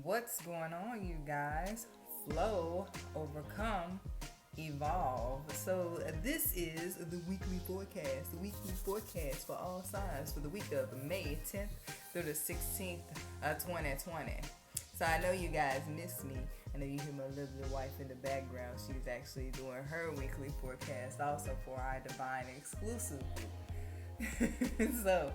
What's going on, you guys? Flow, overcome, evolve. So, this is the weekly forecast for all signs for the week of May 10th through the 16th, 2020. So, I know you guys miss me. I know you hear my lovely wife in the background. She's actually doing her weekly forecast also for our Divine exclusive group. So,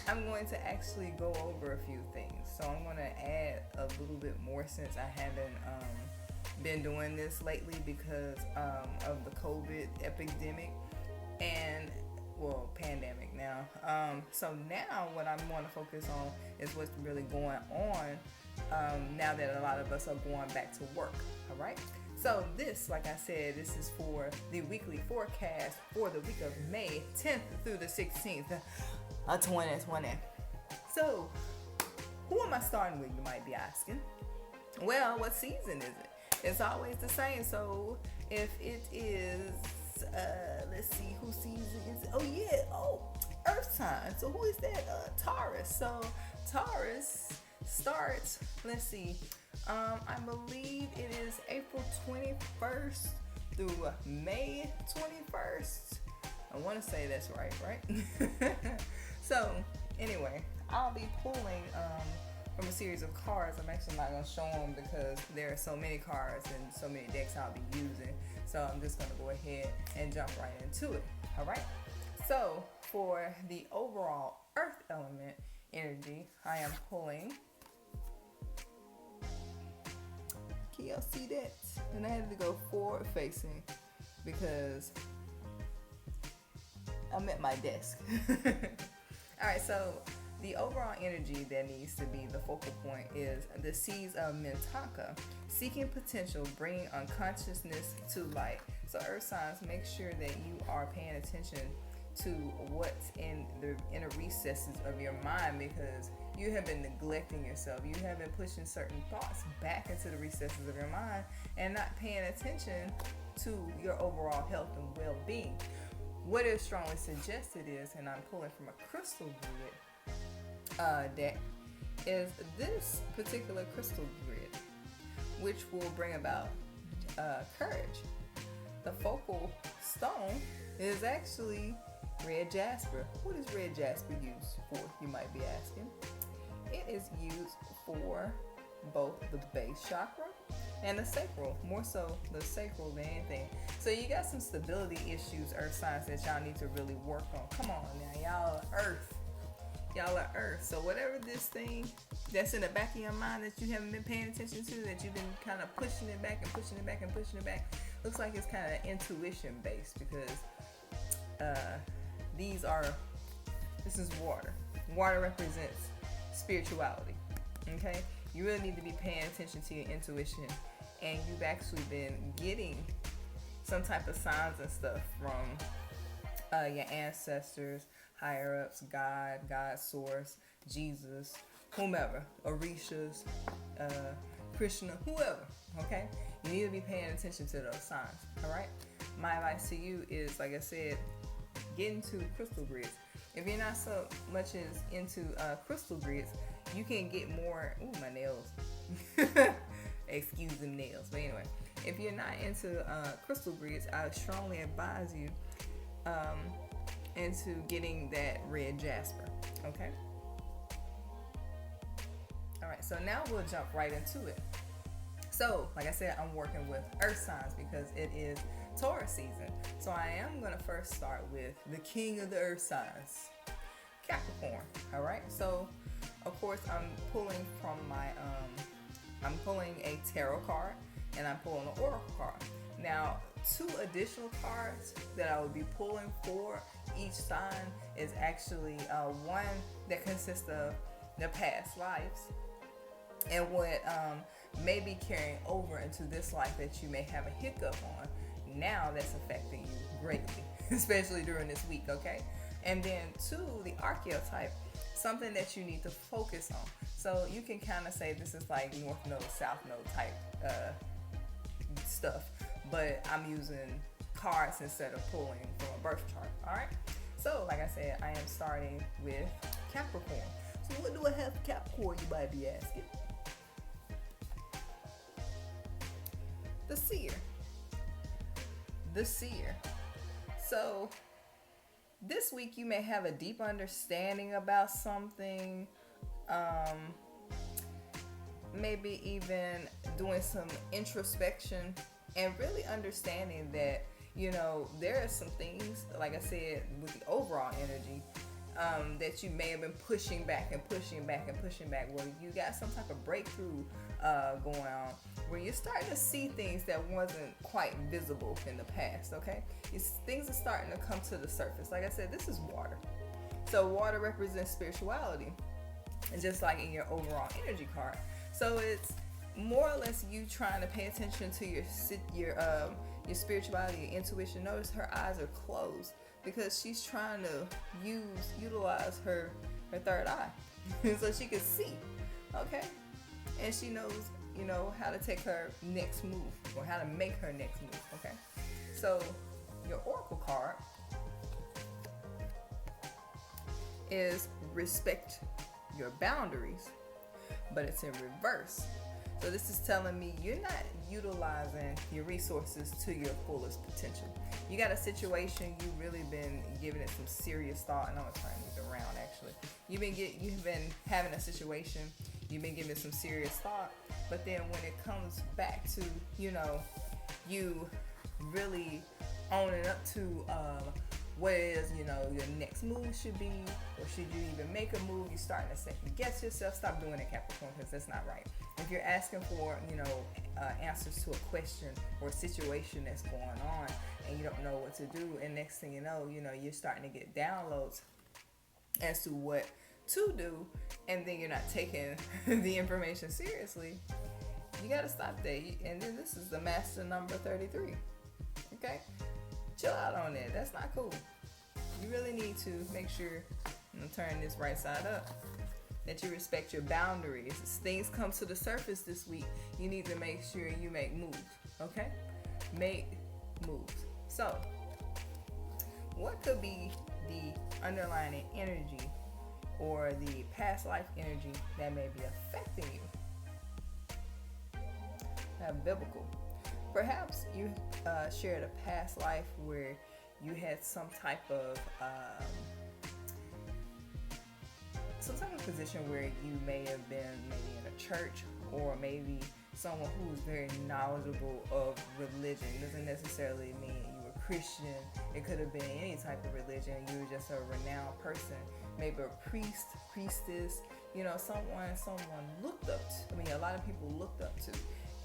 I'm going to actually go over a few things. So I'm going to add a little bit more since I haven't been doing this lately because of the COVID epidemic and, well, pandemic now. So now what I'm going to focus on is what's really going on now that a lot of us are going back to work. All right. So this, like I said, this is for the weekly forecast for the week of May 10th through the 16th. 2020. So, who am I starting with, you might be asking? Well, what season is it? It's always the same. So, if it is, let's see, whose season is it? Earth sign. So, who is that? Taurus. So, Taurus starts, let's see, I believe it is April 21st through May 21st. I want to say that's right? So, anyway, I'll be pulling from a series of cards. I'm actually not going to show them because there are so many cards and so many decks I'll be using. So, I'm just going to go ahead and jump right into it. All right? So, for the overall Earth element energy, I am pulling. Can y'all see that? And I had to go forward facing because I'm at my desk. Alright, so the overall energy that needs to be the focal point is the seeds of Mintaka, seeking potential, bringing unconsciousness to light. So earth signs, make sure that you are paying attention to what's in the inner recesses of your mind because you have been neglecting yourself. You have been pushing certain thoughts back into the recesses of your mind and not paying attention to your overall health and well-being. What is strongly suggested is, and I'm pulling from a crystal grid deck, is this particular crystal grid, which will bring about courage. The focal stone is actually red jasper. What is red jasper used for, you might be asking? It is used for both the base chakra and the sacral, more so the sacral than anything. So you got some stability issues, earth signs, that y'all need to really work on. Come on now, y'all are earth. So whatever this thing that's in the back of your mind that you haven't been paying attention to, that you've been kind of pushing it back and pushing it back and pushing it back, looks like it's kind of intuition based because this is water. Water represents spirituality. Okay? You really need to be paying attention to your intuition, and you've actually been getting some type of signs and stuff from your ancestors, higher ups, God, source, Jesus, whomever, Orishas, Krishna, whoever. Okay, you need to be paying attention to those signs. All right. My advice to you is, like I said, get into crystal grids. If you're not so much as into crystal grids, you can get more. Ooh, my nails. Excuse them nails. But anyway, if you're not into crystal grids, I strongly advise you into getting that red jasper. Okay. All right. So now we'll jump right into it. So, like I said, I'm working with earth signs because it is Taurus season. So I am going to first start with the king of the earth signs, Capricorn. All right. So, of course, I'm pulling from I'm pulling a tarot card and I'm pulling an oracle card. Now, 2 additional cards that I will be pulling for each sign is actually one that consists of their past lives and what may be carrying over into this life that you may have a hiccup on now that's affecting you greatly, especially during this week, okay? And then 2, the archetype, something that you need to focus on. So you can kind of say this is like North Node, South Node type stuff, but I'm using cards instead of pulling from a birth chart, all right? So like I said, I am starting with Capricorn. So what do I have for Capricorn, you might be asking? The seer. The seer. So this week you may have a deep understanding about something, maybe even doing some introspection and really understanding that, there are some things, like I said, with the overall energy, that you may have been pushing back, where you got some type of breakthrough going on, where you're starting to see things that wasn't quite visible in the past, okay? Things are starting to come to the surface. Like I said, this is water. So water represents spirituality, and just like in your overall energy card. So it's more or less you trying to pay attention to your spirituality, your intuition. Notice her eyes are closed because she's trying to utilize her third eye so she can see, okay? And she knows, how to take her next move or how to make her next move, okay? So your oracle card is respect your boundaries, but it's in reverse. So this is telling me you're not utilizing your resources to your fullest potential. You got a situation, you've really been giving it some serious thought, and I'm gonna try and move it around actually. You've been having a situation, you've been giving it some serious thought, but then when it comes back to, you really owning up to what it is, your next move should be, or should you even make a move, you're starting to second guess yourself. Stop doing it, Capricorn, because that's not right. If you're asking for, answers to a question or a situation that's going on and you don't know what to do, and next thing you know, you're starting to get downloads as to what to do, and then you're not taking the information seriously, you got to stop that. And then this is the master number 33. Okay? Chill out on that. That's not cool. You really need to make sure, turn this right side up, that you respect your boundaries. As things come to the surface this week, you need to make sure you make moves, okay? Make moves. So, what could be the underlying energy or the past life energy that may be affecting you? Biblical. Perhaps you shared a past life where you had some type of position where you may have been maybe in a church, or maybe someone who's very knowledgeable of religion. It doesn't necessarily mean you were Christian. It could have been any type of religion. You were just a renowned person, maybe a priest, priestess, someone looked up to. A lot of people looked up to.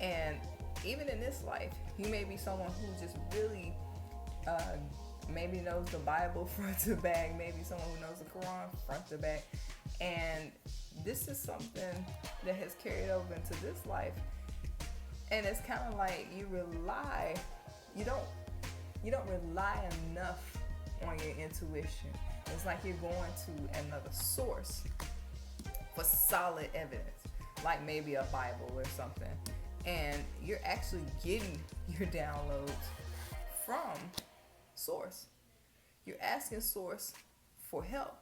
And even in this life, you may be someone who just really maybe knows the Bible front to back, maybe someone who knows the Quran front to back. And this is something that has carried over into this life. And it's kind of like you don't rely enough on your intuition. It's like you're going to another source for solid evidence, like maybe a Bible or something. And you're actually getting your downloads from source. You're asking source for help,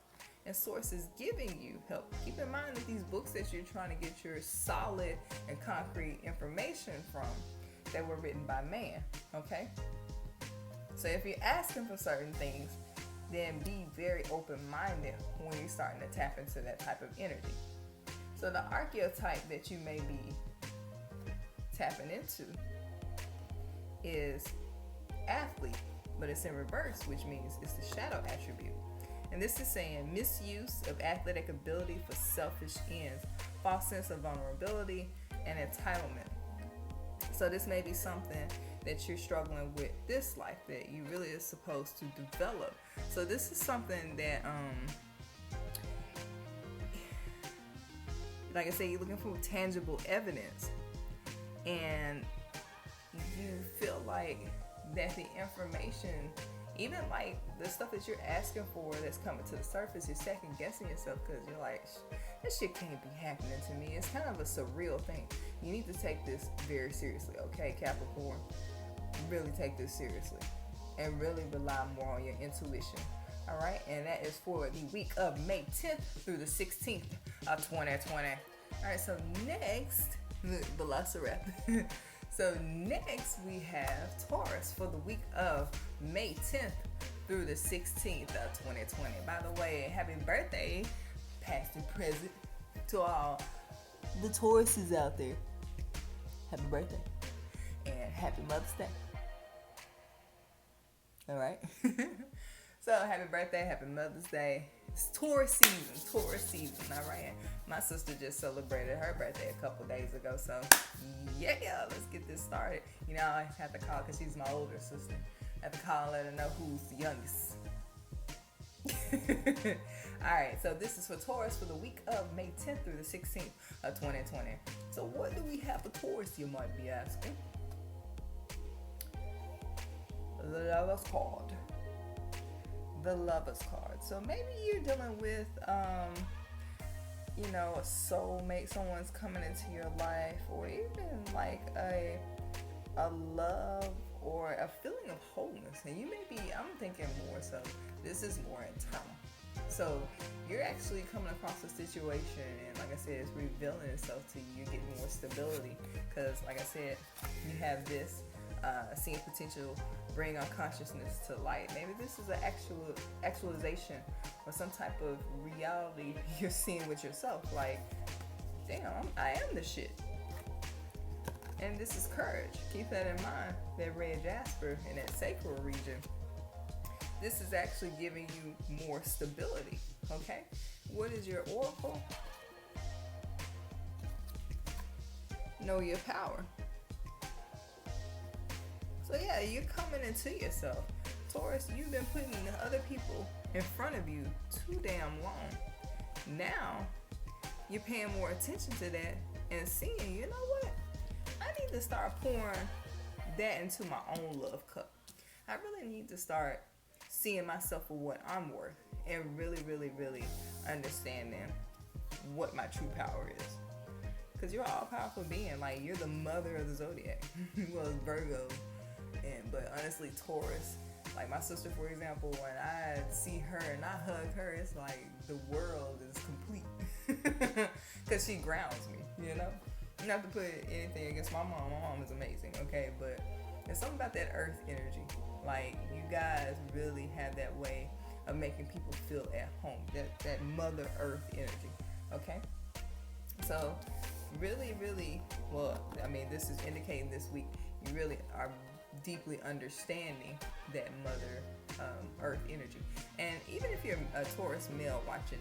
and source is giving you help. Keep in mind that these books that you're trying to get your solid and concrete information from, that were written by man, okay? So if you're asking for certain things, then be very open-minded when you're starting to tap into that type of energy. So the archetype that you may be tapping into is athlete, but it's in reverse, which means it's the shadow attribute. And this is saying misuse of athletic ability for selfish ends, false sense of vulnerability, and entitlement. So this may be something that you're struggling with this life that you really are supposed to develop. So this is something that, like I say, you're looking for tangible evidence, and you feel like that the information, even like the stuff that you're asking for that's coming to the surface, you're second guessing yourself because you're like, this shit can't be happening to me. It's kind of a surreal thing. You need to take this very seriously, okay, Capricorn? Really take this seriously and really rely more on your intuition All right, and that is for the week of May 10th through the 16th of 2020. All right, so next, the Velociraptor. So next we have Taurus for the week of May 10th through the 16th of 2020. By the way, happy birthday, past and present, to all the Tauruses out there. Happy birthday and happy Mother's Day. All right. So happy birthday, happy Mother's Day. It's Taurus season, all right? My sister just celebrated her birthday a couple days ago, so yeah, let's get this started. You know, I have to call because she's my older sister. I have to call and let her know who's the youngest. All right, so this is for Taurus for the week of May 10th through the 16th of 2020. So what do we have for Taurus, you might be asking? The Lover's card. The Lover's card. So maybe you're dealing with, a soulmate. Someone's coming into your life, or even like a love or a feeling of wholeness. And you may be, I'm thinking more so, this is more internal. So you're actually coming across a situation, and like I said, it's revealing itself to you. You're getting more stability because, like I said, you have this seeing potential, bring our consciousness to light. Maybe this is an actualization or some type of reality you're seeing with yourself. Like, damn, I am the shit. And this is courage. Keep that in mind. That red jasper in that sacral region. This is actually giving you more stability. Okay? What is your oracle? Know your power. So yeah, you're coming into yourself. Taurus, you've been putting other people in front of you too damn long. Now, you're paying more attention to that and seeing, you know what? I need to start pouring that into my own love cup. I really need to start seeing myself for what I'm worth and really, really, really understanding what my true power is. Because you're an all-powerful being. Like, you're the mother of the zodiac. Well, it's Virgo. But honestly, Taurus, like my sister, for example, when I see her and I hug her, it's like the world is complete. Because she grounds me, you know? Not to put anything against my mom. My mom is amazing, okay? But there's something about that earth energy. Like, you guys really have that way of making people feel at home. That Mother Earth energy, okay? So, really, really, well, I mean, this is indicating this week, you really are deeply understanding that Mother Earth energy. And even if you're a Taurus male watching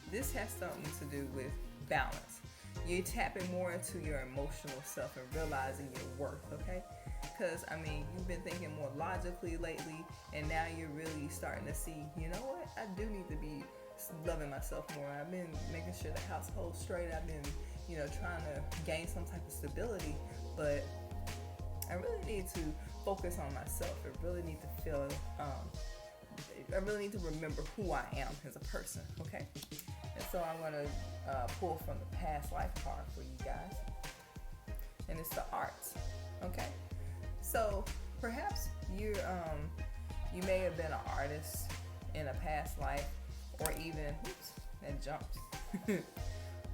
this has something to do with balance. You're tapping more into your emotional self and realizing your worth, okay? Because, I mean, you've been thinking more logically lately, and now you're really starting to see, you know what? I do need to be loving myself more. I've been making sure the household's straight. I've been, trying to gain some type of stability, but I really need to focus on myself. I really need to feel, I really need to remember who I am as a person, okay? And so I'm going to pull from the past life card for you guys. And it's the arts, okay? So perhaps you may have been an artist in a past life, or even, that jumped.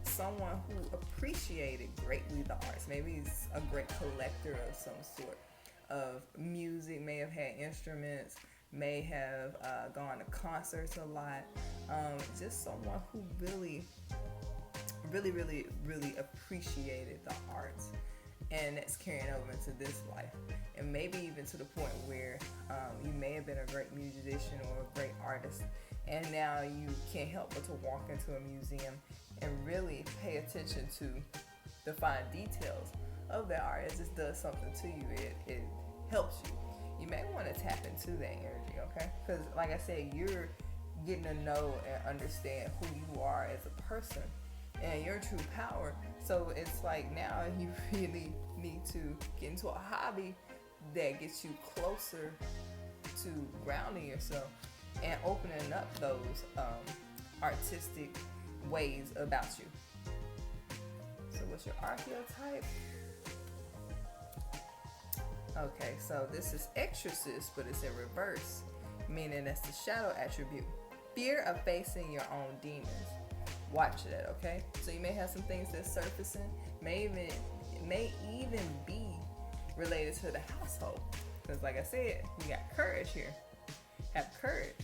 Someone who appreciated greatly the arts. Maybe he's a great collector of some sort of music, may have had instruments, may have gone to concerts a lot. Just someone who really, really, really, really appreciated the arts. And that's carrying over into this life. And maybe even to the point where you may have been a great musician or a great artist, and now you can't help but to walk into a museum and really pay attention to the fine details of that art. It just does something to you. It helps you. You may want to tap into that energy, okay? Because like I said, you're getting to know and understand who you are as a person and your true power. So it's like now you really need to get into a hobby that gets you closer to grounding yourself and opening up those artistic ways about you. So what's your archetype? Okay, so this is exorcist, but it's in reverse. meaning that's the shadow attribute. Fear of facing your own demons. Watch that, okay? So you may have some things that's surfacing, may even be related to the household. Because like I said, we got courage here. Have courage.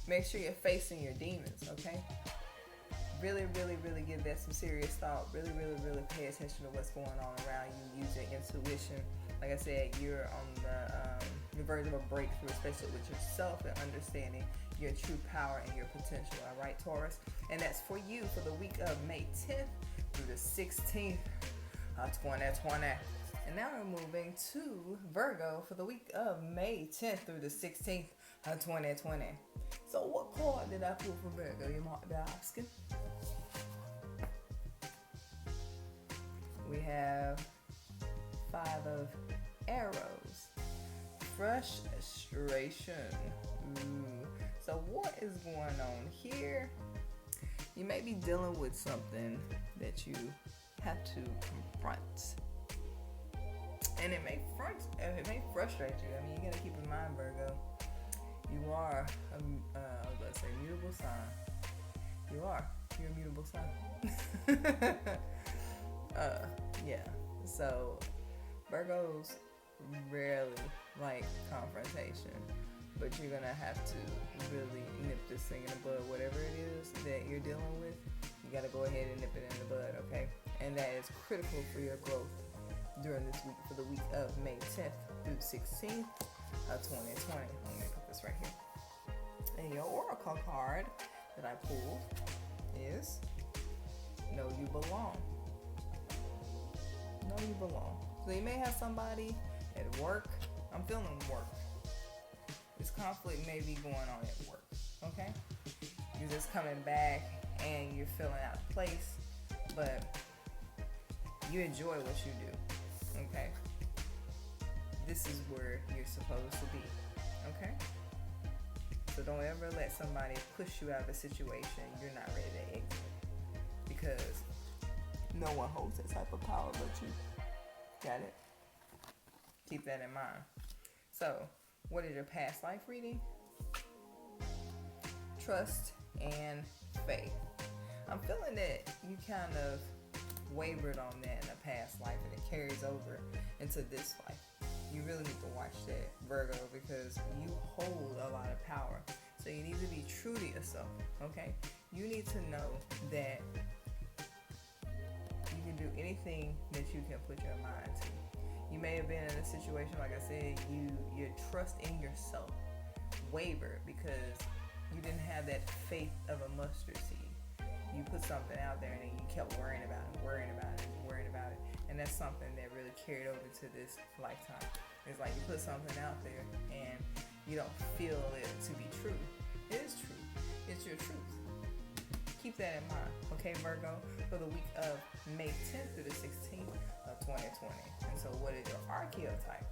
Make sure you're facing your demons, okay? Really, really, really give that some serious thought. Really, really, really pay attention to what's going on around you. Use your intuition. Like I said, you're on the verge of a breakthrough, especially with yourself and understanding your true power and your potential. All right, Taurus? And that's for you for the week of May 10th through the 16th of 2020. And now we're moving to Virgo for the week of May 10th through the 16th of 2020. So what card did I pull for Virgo, you might be asking? We have 5 of Arrows. Frustration. Ooh. So what is going on here? You may be dealing with something that you have to confront. And it may frustrate you. I mean, you gotta keep in mind, Virgo, you are a mutable sign. You're a mutable sign. Yeah. So Virgos rarely like confrontation, but you're gonna have to really nip this thing in the bud. Whatever it is that you're dealing with, you gotta go ahead and nip it in the bud, okay? And that is critical for your growth during this week, for the week of May 10th through 16th of 2020. I'm gonna put this right here. And your oracle card that I pulled is Know You Belong. Know You Belong. So you may have somebody at work. I'm feeling work. This conflict may be going on at work, okay? You're just coming back and you're feeling out of place, but you enjoy what you do, okay? This is where you're supposed to be, okay? So don't ever let somebody push you out of a situation you're not ready to exit, because no one holds that type of power but you. Got it? Keep that in mind. So, what is your past life reading? Trust and faith. I'm feeling that you kind of wavered on that in a past life, and it carries over into this life. You really need to watch that, Virgo, because you hold a lot of power. So you need to be true to yourself, okay? You need to know that you can do anything that you can put your mind to. You may have been in a situation, like I said, your trust in yourself wavered because you didn't have that faith of a mustard seed. You put something out there and then you kept worrying about it. And that's something that really carried over to this lifetime. It's like you put something out there and you don't feel it to be true. It is true. It's your truth. Keep that in mind, okay, Virgo, for the week of May 10th through the 16th of 2020. And so what is your archetype?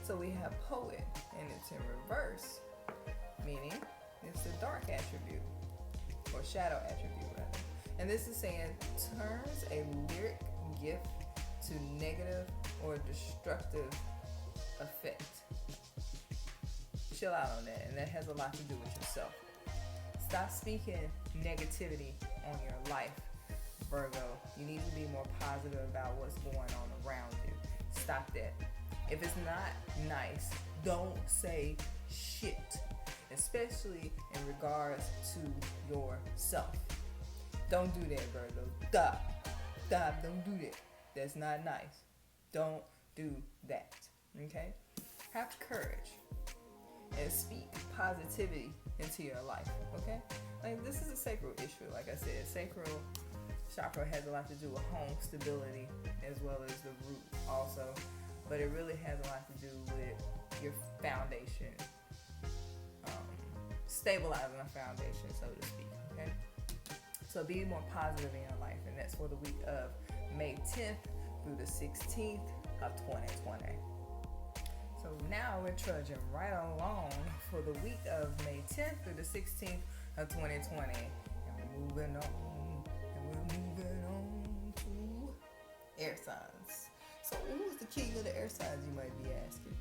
So we have Poet, and it's in reverse, meaning it's the dark attribute, or shadow attribute, rather. And this is saying turns a lyric gift to negative or destructive effect. Chill out on that, and that has a lot to do with yourself. Stop speaking negativity on your life, Virgo. You need to be more positive about what's going on around you. Stop that. If it's not nice, don't say shit, especially in regards to yourself. Don't do that, Virgo. Stop, don't do that. That's not nice. Don't do that, okay? Have courage and speak positivity into your life, okay? Like, this is a sacral issue. Like I said, sacral chakra has a lot to do with home stability as well as the root also, but it really has a lot to do with your foundation, stabilizing a foundation, so to speak, okay? So be more positive in your life, and that's for the week of May 10th through the 16th of 2020. So now we're trudging right along for the week of May 10th through the 16th of 2020. And we're moving on to air signs. So who's the king of the air signs, you might be asking?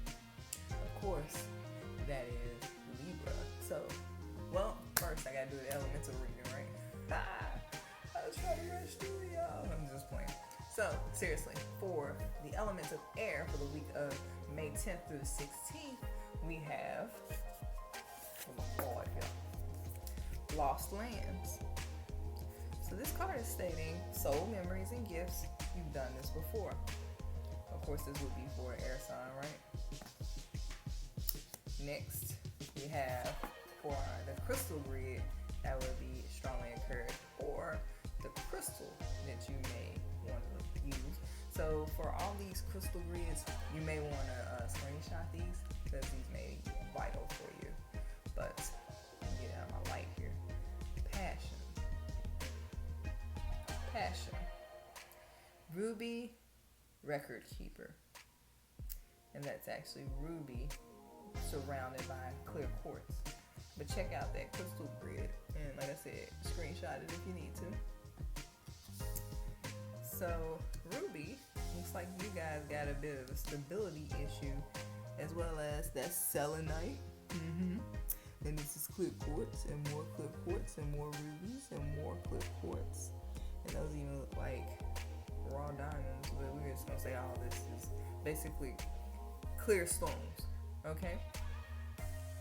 Of course, that is Libra. So, well, first I gotta do the elemental reading, right? I was trying to rush through y'all. I'm just playing. So, seriously, for the elements of air for the week of May 10th through the 16th, we have Lost Lands. So this card is stating soul memories and gifts. You've done this before. Of course, this would be for an air sign, right? Next, we have for the crystal grid, that would be strongly encouraged, or the crystal that you may want to use. So for all these crystal grids, you may want to screenshot these because these may be vital for you. But get out my light here. Passion. Ruby record keeper. And that's actually ruby surrounded by clear quartz. But check out that crystal grid. And like I said, screenshot it if you need to. So ruby, looks like you guys got a bit of a stability issue, as well as that selenite. And this is clear quartz and more clear quartz and more rubies and more clear quartz. And those even look like raw diamonds, but we're just gonna say all this is basically clear stones. Okay?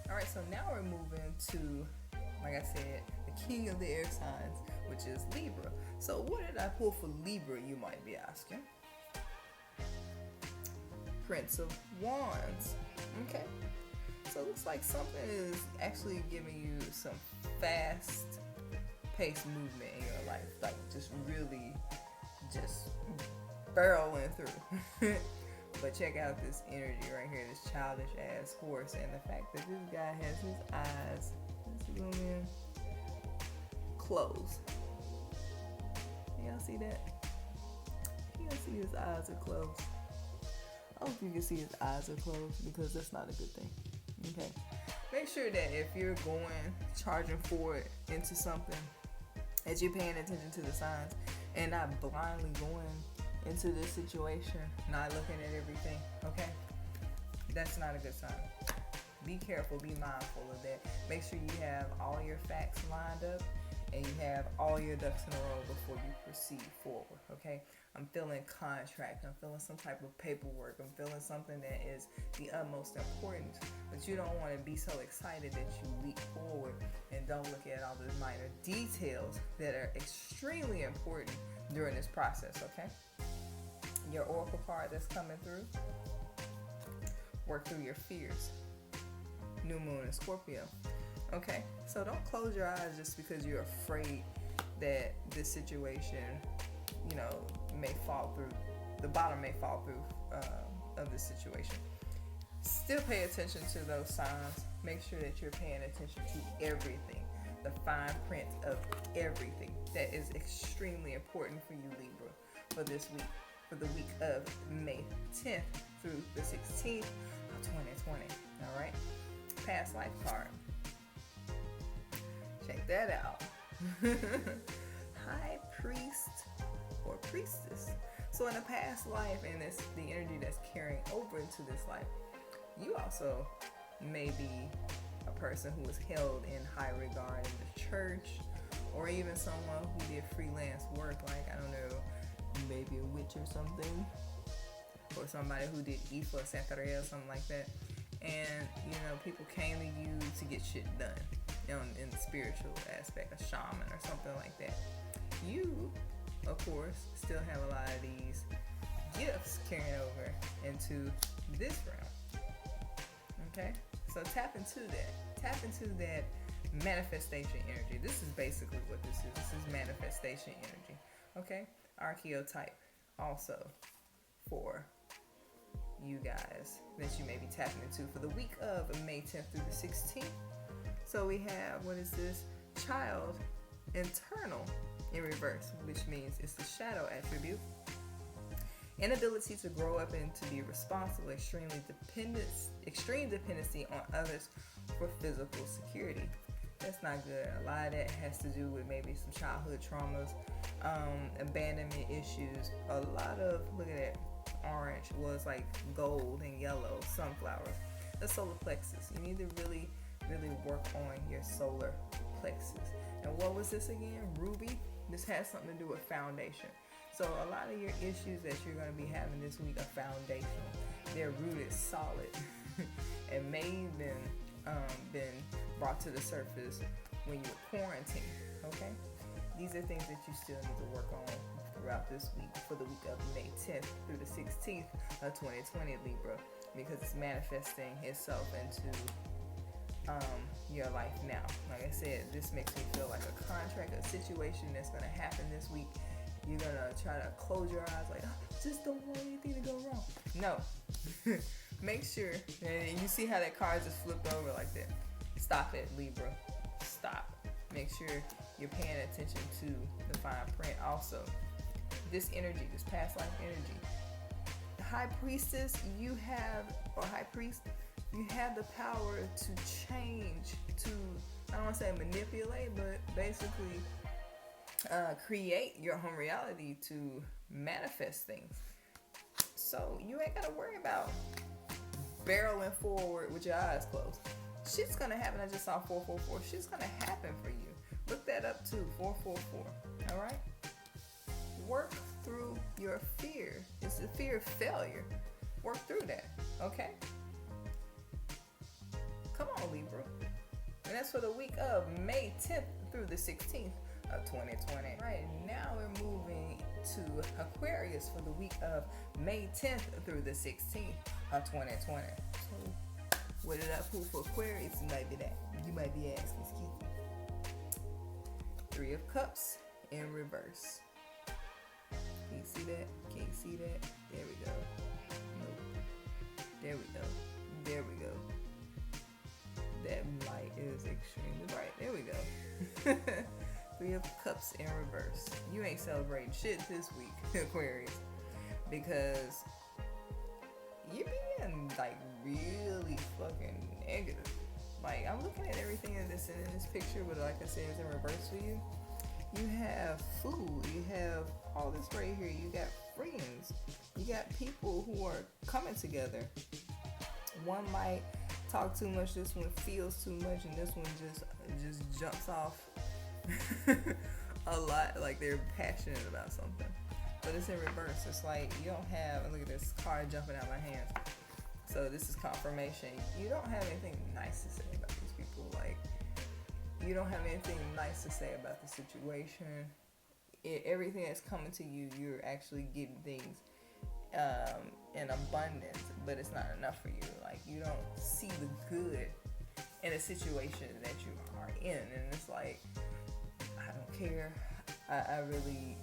Alright, so now we're moving to, like I said, the king of the air signs, which is Libra. So what did I pull for Libra, you might be asking? Prince of Wands. Okay. So it looks like something is actually giving you some fast-paced movement in your life, like just really just barreling through. But check out this energy right here, this childish ass horse, and the fact that this guy has his eyes, let's zoom in, closed. Y'all see that? You can see his eyes are closed. I hope you can see his eyes are closed, because that's not a good thing. Okay. Make sure that if you're charging forward into something, that you're paying attention to the signs and not blindly going into this situation, not looking at everything. Okay. That's not a good sign. Be careful, be mindful of that. Make sure you have all your facts lined up and you have all your ducks in a row before you proceed forward. Okay. I'm feeling contract. I'm feeling some type of paperwork. I'm feeling something that is the utmost importance. But you don't want to be so excited that you leap forward and don't look at all the minor details that are extremely important during this process, okay? Your oracle card that's coming through. Work through your fears. New moon in Scorpio. Okay, so don't close your eyes just because you're afraid that this situation, may fall through, the bottom may fall through of this situation. Still pay attention to those signs. Make sure that you're paying attention to everything, the fine print of everything. That is extremely important for you, Libra, for this week, for the week of May 10th through the 16th of 2020. All right, past life card. Check that out. High priest or priestess. So in a past life, and it's the energy that's carrying over into this life, you also may be a person who is held in high regard in the church, or even someone who did freelance work, like, I don't know, maybe a witch or something, or somebody who did Ifa, Santeria, something like that. And, people came to you to get shit done in the spiritual aspect, a shaman or something like that. You, of course, still have a lot of these gifts carrying over into this realm. Okay? So tap into that. Tap into that manifestation energy. This is basically what this is. This is manifestation energy. Okay? Archetype also for you guys that you may be tapping into for the week of May 10th through the 16th. So we have, what is this? Child internal in reverse, which means it's the shadow attribute. Inability to grow up and to be responsible, extreme dependency on others for physical security. That's not good. A lot of that has to do with maybe some childhood traumas, abandonment issues. A lot of, look at that, orange was like gold and yellow, sunflowers. a solar plexus. You need to really work on your solar plexus. And what was this again? Ruby. This has something to do with foundation. So a lot of your issues that you're going to be having this week are foundational. They're rooted solid and may have been brought to the surface when you were quarantined. Okay, these are things that you still need to work on throughout this week, for the week of May 10th through the 16th of 2020, Libra, because it's manifesting itself into your life now. Like I said, this makes me feel like a contract, a situation that's going to happen this week. You're going to try to close your eyes like, oh, just don't want anything to go wrong. No. Make sure, and you see how that card just flipped over like that. Stop it, Libra. Stop. Make sure you're paying attention to the fine print. Also, this energy, this past life energy. The High Priestess, or High Priest, you have the power to change, to, I don't want to say manipulate, but basically create your home reality to manifest things. So you ain't got to worry about barreling forward with your eyes closed. Shit's going to happen. I just saw 444. Shit's going to happen for you. Look that up too, 444. All right? Work through your fear. It's the fear of failure. Work through that. Okay? Come on, Libra. And that's for the week of May 10th through the 16th of 2020. Right now we're moving to Aquarius for the week of May 10th through the 16th of 2020. So what did I pull for Aquarius? It might be that. You might be asking, excuse me. 3 of Cups in reverse. Can you see that? Can you see that? There we go. Nope. There we go. There we go. That light is extremely bright. There we go. 3 of Cups in reverse. You ain't celebrating shit this week, Aquarius, because you're being like really fucking negative. Like, I'm looking at everything in this picture, but like I said, it's in reverse for you. You have food. You have all this right here. You got friends. You got people who are coming together. One might talk too much, this one feels too much, and this one just jumps off a lot, like they're passionate about something. But it's in reverse. It's like you don't have, look at this card jumping out my hands. So this is confirmation. You don't have anything nice to say about these people. Like, you don't have anything nice to say about the situation. Everything that's coming to you, you're actually getting things in abundance, but it's not enough for you. Like, you don't see the good in a situation that you are in, and it's like, I don't care. I really,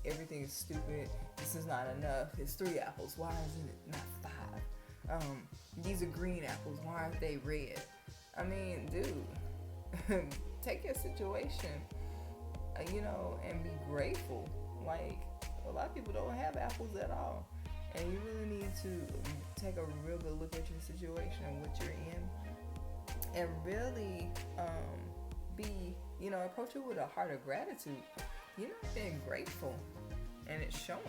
everything is stupid. This is not enough. It's 3 apples. Why isn't it not 5? These are green apples. Why aren't they red? I mean, dude, take your situation, and be grateful. Like, a lot of people don't have apples at all. And you really need to take a real good look at your situation and what you're in. And really approach it with a heart of gratitude. You're not being grateful. And it's showing.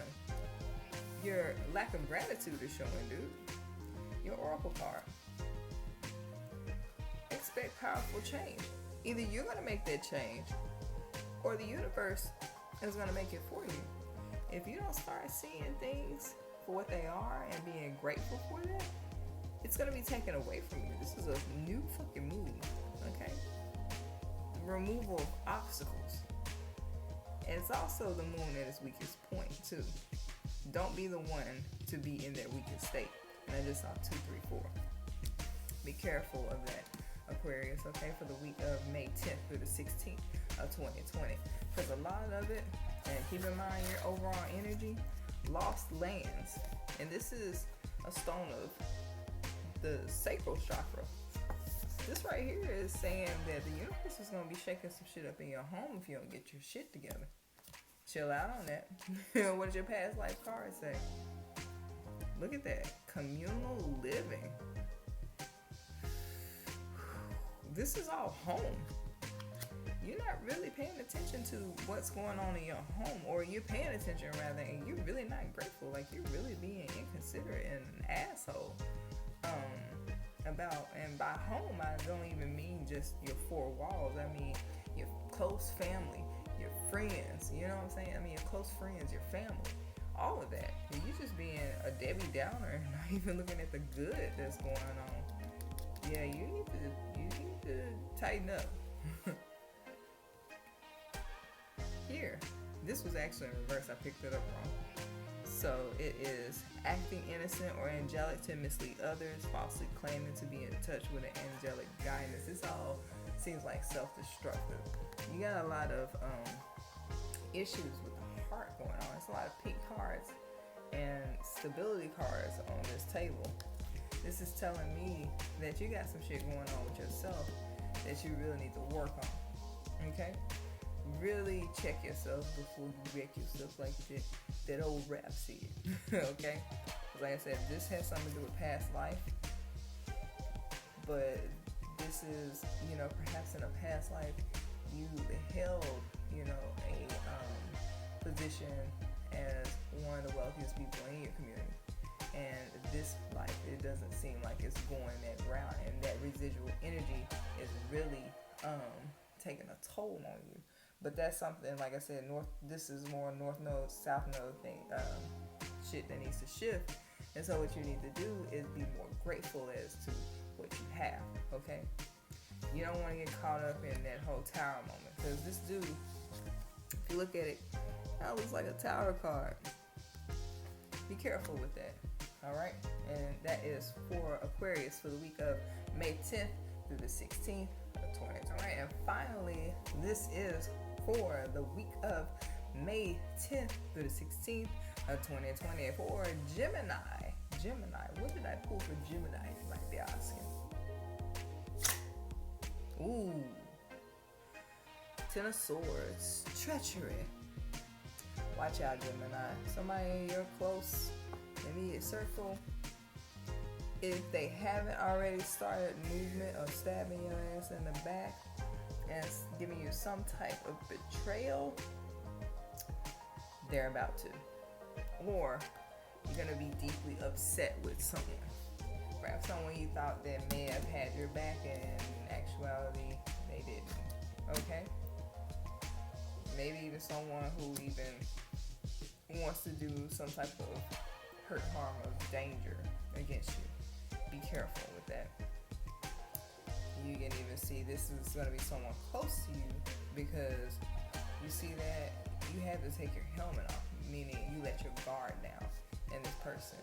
Your lack of gratitude is showing, dude. Your oracle card. Expect powerful change. Either you're going to make that change, or the universe is going to make it for you. If you don't start seeing things for what they are and being grateful for them, it's going to be taken away from you. This is a new fucking move, okay? Removal of obstacles. And it's also the moon at its weakest point, too. Don't be the one to be in their weakest state. And I just saw 2, 3, 4. Be careful of that, Aquarius, okay, for the week of May 10th through the 16th of 2020. Because a lot of it, and keep in mind your overall energy, lost lands. And this is a stone of the sacral chakra. This right here is saying that the universe is going to be shaking some shit up in your home if you don't get your shit together. Chill out on that. What does your past life card say? Look at that. Communal living. This is all home. You're not really paying attention to what's going on in your home, or you're paying attention rather, and you're really not grateful. Like, you're really being inconsiderate and an asshole. And by home, I don't even mean just your four walls. I mean your close family, your friends, you know what I'm saying? I mean your close friends, your family, all of that. And you just being a Debbie Downer, not even looking at the good that's going on. Yeah, you need to tighten up. Here, this was actually in reverse. I picked it up wrong. So it is acting innocent or angelic to mislead others, falsely claiming to be in touch with an angelic guidance. This all seems like self-destructive. You got a lot of issues with the heart going on. It's a lot of pink cards and stability cards on this table. This is telling me that you got some shit going on with yourself that you really need to work on. Okay? Really check yourself before you wreck yourself like that old rap said. Okay? Because like I said, this has something to do with past life. But this is, perhaps in a past life, you held, a position as one of the wealthiest people in your community. And this life, it doesn't seem like it's going that route. And that residual energy is really taking a toll on you. But that's something, like I said, this is more north node, south node thing, shit that needs to shift. And so what you need to do is be more grateful as to what you have, okay? You don't want to get caught up in that whole tower moment. Because this dude, if you look at it, that looks like a tower card. Be careful with that, all right? And that is for Aquarius for the week of May 10th through the 16th of 2020. And finally, this is for the week of May 10th through the 16th of 2020 for Gemini. What did I pull for Gemini? You might be asking. Ooh. Ten of Swords. Treachery. Watch out, Gemini. Somebody in your close, immediate circle, if they haven't already started movement or stabbing your ass in the back and giving you some type of betrayal, they're about to. Or you're going to be deeply upset with someone. Perhaps someone you thought that may have had your back, and in actuality, they didn't. Okay? Maybe even someone who even wants to do some type of hurt, harm, or danger against you. Be careful with that. You can even see this is going to be someone close to you, because you see that you had to take your helmet off, meaning you let your guard down, and this person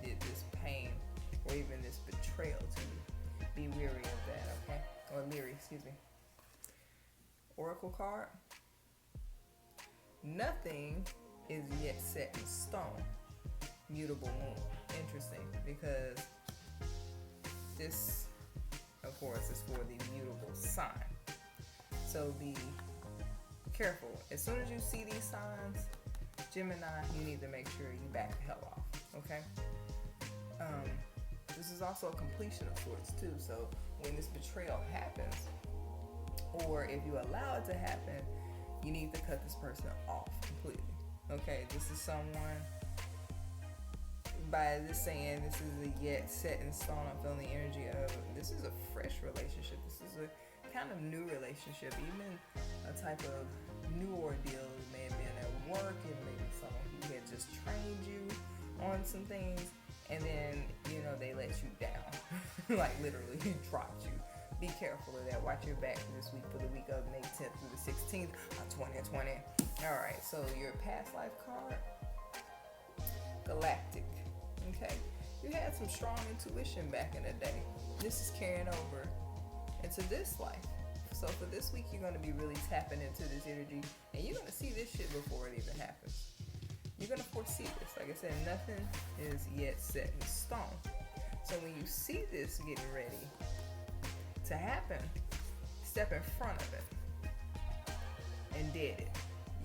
did this pain or even this betrayal to you. Be weary of that, okay? Or leery, excuse me. Oracle card. Nothing is yet set in stone. Mutable moon. Interesting, because this, of course, is for the mutable sign. So be careful. As soon as you see these signs, Gemini, you need to make sure you back the hell off, okay? This is also a completion of sorts too. So when this betrayal happens, or if you allow it to happen, you need to cut this person off completely. Okay, this is someone, by this saying, this is a yet set in stone. I'm feeling the energy of, this is a fresh relationship. This is a kind of new relationship, even a type of new ordeal. It may have been at work, it may be someone who had just trained you on some things, and then, they let you down. Like literally, dropped you. Be careful of that. Watch your back this week for the week of May 10th through the 16th of 2020. All right, so your past life card, Galactic. Okay, you had some strong intuition back in the day. This is carrying over into this life. So for this week, you're going to be really tapping into this energy, and you're going to see this shit before it even happens. You're going to foresee this. Like I said, nothing is yet set in stone. So when you see this getting ready to happen, step in front of it and dead it.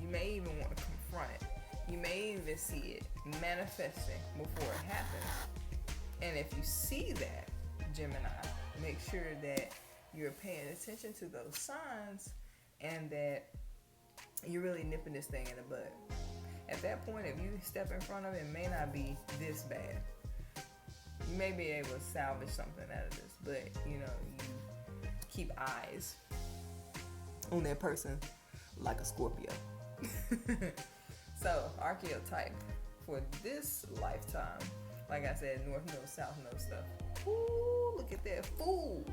You may even want to confront it. You may even see it manifesting before it happens. And if you see that, Gemini, make sure that you're paying attention to those signs and that you're really nipping this thing in the bud. At that point, if you step in front of it, it may not be this bad. You may be able to salvage something out of this, but you keep eyes on that person like a Scorpio. So, archetype for this lifetime, like I said, north node, south node stuff. Ooh, look at that fool.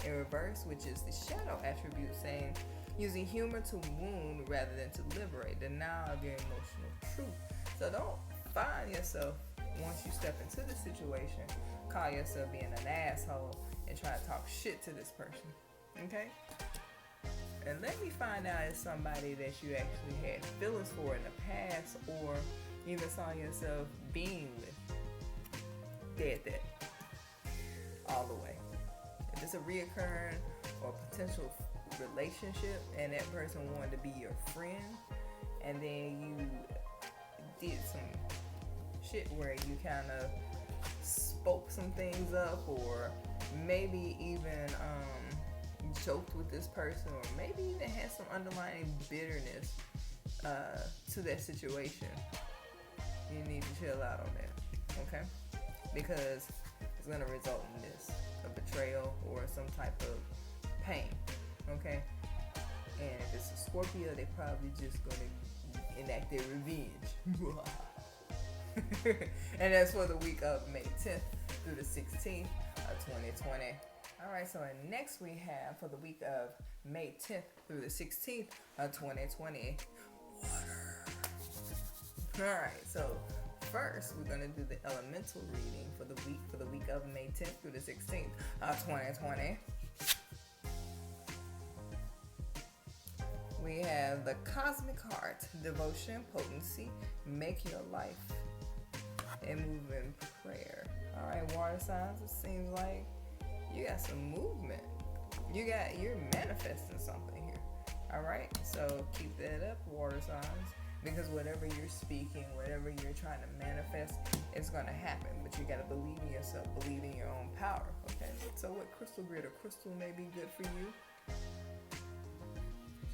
In reverse, which is the shadow attribute, saying using humor to wound rather than to liberate, denial of your emotional truth. So don't find yourself, once you step into the situation, call yourself being an asshole and try to talk shit to this person. Okay? And let me find out if somebody that you actually had feelings for in the past, or even saw yourself being with. Dead that. All the way. If it's a reoccurring or potential relationship and that person wanted to be your friend, and then you did some shit where you kind of spoke some things up, or maybe even joked with this person, or maybe even had some underlying bitterness to that situation, you need to chill out on that, okay? Because it's going to result in this, a betrayal or some type of pain, okay? And if it's a Scorpio, they're probably just going to enact their revenge. And that's for the week of May 10th through the 16th of 2020. Alright, so next we have for the week of May 10th through the 16th of 2020, water. Alright, so first we're going to do the elemental reading for the week of May 10th through the 16th of 2020. We have the Cosmic Heart, Devotion, Potency, Make Your Life, and Move in Prayer. Alright, water signs, it seems like you got some movement. You're manifesting something here. Alright, so keep that up, water signs, because whatever you're speaking, whatever you're trying to manifest, it's going to happen. But you got to believe in yourself, believe in your own power. Okay, so what crystal grid or crystal may be good for you?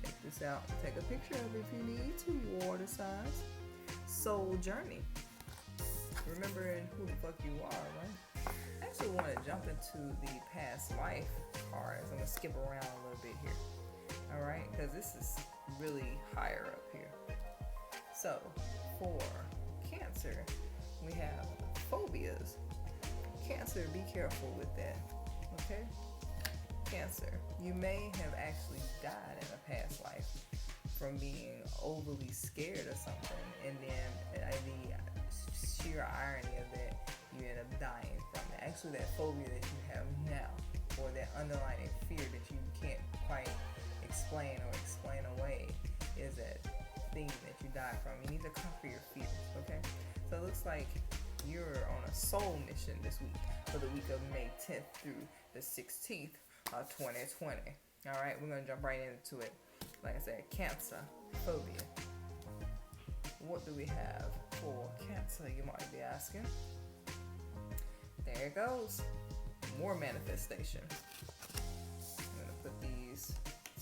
Check this out. Take a picture of it if you need to, water signs. Soul Journey. Remembering who the fuck you are, right? I actually want to jump into the past life cards. I'm going to skip around a little bit here. Alright, because this is really higher up here. So, for Cancer, we have phobias. Cancer, be careful with that. Okay? Cancer, you may have actually died in a past life from being overly scared of something, and then the sheer irony of that, you end up dying from it. Actually, that phobia that you have now, or that underlying fear that you can't quite explain or explain away, is that thing that you died from. You need to conquer your fears, okay? So it looks like you're on a soul mission this week for the week of May 10th through the 16th of 2020. All right, we're going to jump right into it. Like I said, Cancer, phobia. What do we have for Cancer, you might be asking? There it goes. More manifestation. I'm going to put these